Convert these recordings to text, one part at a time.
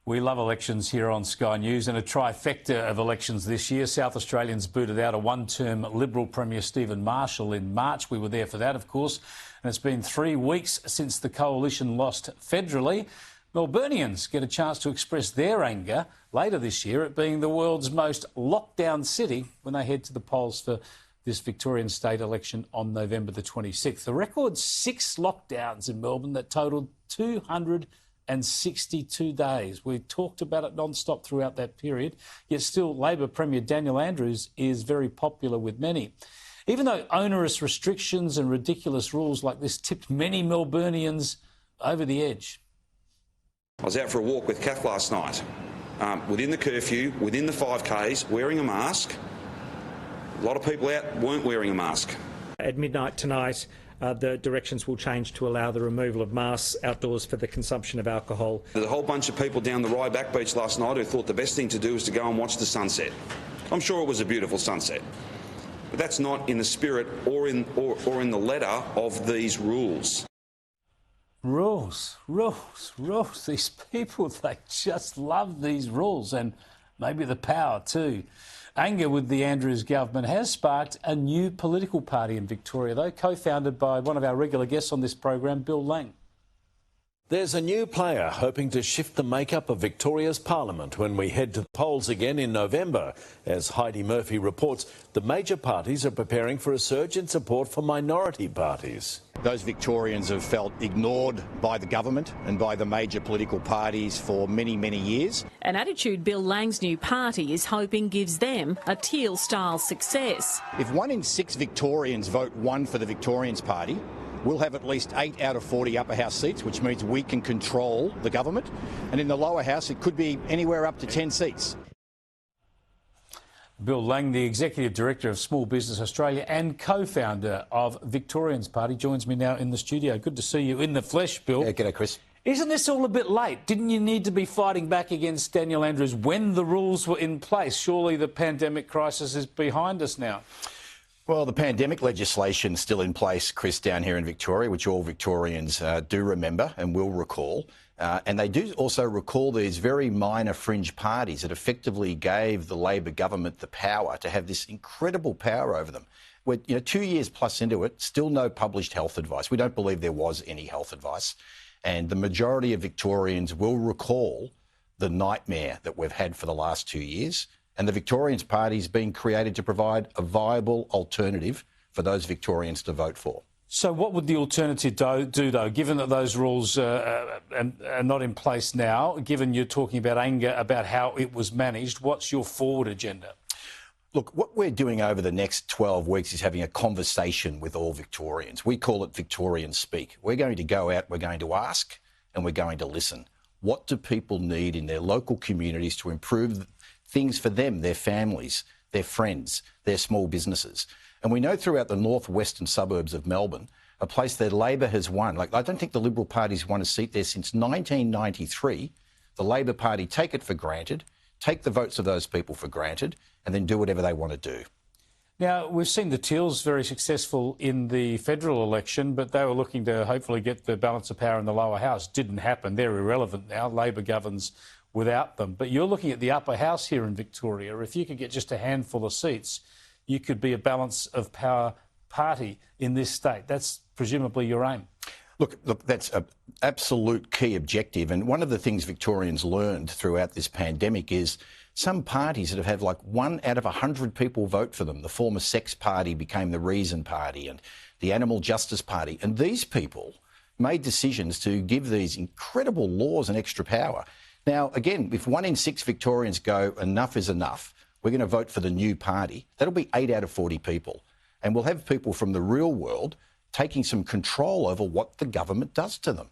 We love elections here on Sky News, and a trifecta of elections this year. South Australians booted out a one-term Liberal Premier Stephen Marshall in March. We were there for that, of course. And it's been 3 weeks since the coalition lost federally. Melburnians get a chance to express their anger later this year at being the world's most locked-down city when they head to the polls for this Victorian state election on November the 26th. A record 6 lockdowns in Melbourne that totalled 262 days. We talked about it non-stop throughout that period, yet still Labor Premier Daniel Andrews is very popular with many. Even though onerous restrictions and ridiculous rules like this tipped many Melburnians over the edge. I was out for a walk with Kath last night, within the curfew, within the 5Ks, wearing a mask. A lot of people out weren't wearing a mask. At midnight tonight, the directions will change to allow the removal of masks outdoors for the consumption of alcohol. There's a whole bunch of people down the Ryback Beach last night who thought the best thing to do was to go and watch the sunset. I'm sure it was a beautiful sunset, but that's not in the spirit or in the letter of these rules. Rules. These people, they just love these rules, and maybe the power too. Anger with the Andrews government has sparked a new political party in Victoria, though, co-founded by one of our regular guests on this program, Bill Lang. There's a new player hoping to shift the makeup of Victoria's parliament when we head to the polls again in November. As Heidi Murphy reports, the major parties are preparing for a surge in support for minority parties. Those Victorians have felt ignored by the government and by the major political parties for many, many years. An attitude Bill Lang's new party is hoping gives them a Teal-style success. If 1 in 6 Victorians vote one for the Victorians party, we'll have at least 8 out of 40 upper house seats, which means we can control the government. And in the lower house, it could be anywhere up to 10 seats. Bill Lang, the Executive Director of Small Business Australia and co-founder of Victorians Party, joins me now in the studio. Good to see you in the flesh, Bill. Yeah, g'day, Chris. Isn't this all a bit late? Didn't you need to be fighting back against Daniel Andrews when the rules were in place? Surely the pandemic crisis is behind us now. Well, the pandemic legislation's still in place, Chris, down here in Victoria, which all Victorians do remember and will recall. And they do also recall these very minor fringe parties that effectively gave the Labor government the power to have this incredible power over them. We're 2 years plus into it, still no published health advice. We don't believe there was any health advice. And the majority of Victorians will recall the nightmare that we've had for the last 2 years. And the Victorians Party's been created to provide a viable alternative for those Victorians to vote for. So what would the alternative do, though, given that those rules are not in place now, given you're talking about anger about how it was managed? What's your forward agenda? Look, what we're doing over the next 12 weeks is having a conversation with all Victorians. We call it Victorian Speak. We're going to go out, we're going to ask, and we're going to listen. What do people need in their local communities to improve things for them, their families, their friends, their small businesses? And we know throughout the northwestern suburbs of Melbourne, a place that Labor has won. I don't think the Liberal Party's won a seat there since 1993. The Labor Party take it for granted, take the votes of those people for granted, and then do whatever they want to do. Now, we've seen the Teals very successful in the federal election, but they were looking to hopefully get the balance of power in the lower house. Didn't happen. They're irrelevant now. Labor governs without them. But you're looking at the upper house here in Victoria. If you could get just a handful of seats, you could be a balance of power party in this state. That's presumably your aim. Look, that's an absolute key objective. And one of the things Victorians learned throughout this pandemic is some parties that have had like 1 out of 100 people vote for them. The former Sex Party became the Reason Party and the Animal Justice Party. And these people made decisions to give these incredible laws and extra power. Now, again, if 1 in 6 Victorians go, enough is enough, we're going to vote for the new party. That'll be 8 out of 40 people. And we'll have people from the real world taking some control over what the government does to them.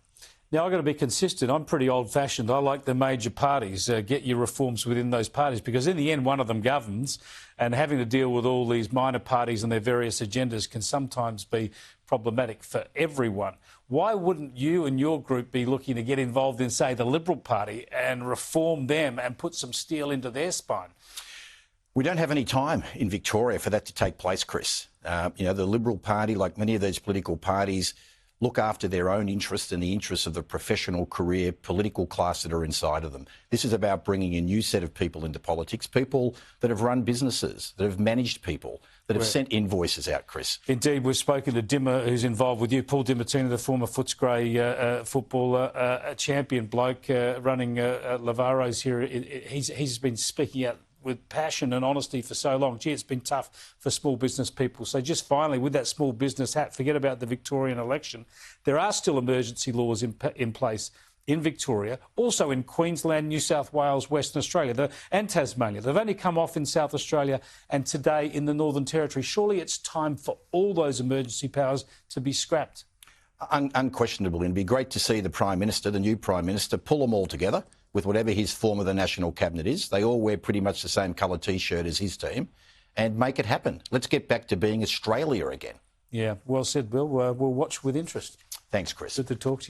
Now, I've got to be consistent. I'm pretty old-fashioned. I like the major parties. Get your reforms within those parties, because in the end, one of them governs, and having to deal with all these minor parties and their various agendas can sometimes be problematic for everyone. Why wouldn't you and your group be looking to get involved in, say, the Liberal Party and reform them and put some steel into their spine? We don't have any time in Victoria for that to take place, Chris. The Liberal Party, like many of these political parties, look after their own interests and the interests of the professional, career, political class that are inside of them. This is about bringing a new set of people into politics, people that have run businesses, that have managed people, that have sent invoices out, Chris. Indeed, we've spoken to Dimmer, who's involved with you, Paul Dimartino, the former Footscray footballer, a champion bloke running Lavaro's here. He's been speaking out with passion and honesty for so long. Gee, it's been tough for small business people. So just finally, with that small business hat, forget about the Victorian election. There are still emergency laws in place in Victoria, also in Queensland, New South Wales, Western Australia and Tasmania. They've only come off in South Australia and today in the Northern Territory. Surely it's time for all those emergency powers to be scrapped. Unquestionably, it'd be great to see the Prime Minister, the new Prime Minister, pull them all together with whatever his form of the National Cabinet is. They all wear pretty much the same colour T-shirt as his team and make it happen. Let's get back to being Australia again. Yeah, well said, Bill. We'll watch with interest. Thanks, Chris. Good to talk to you.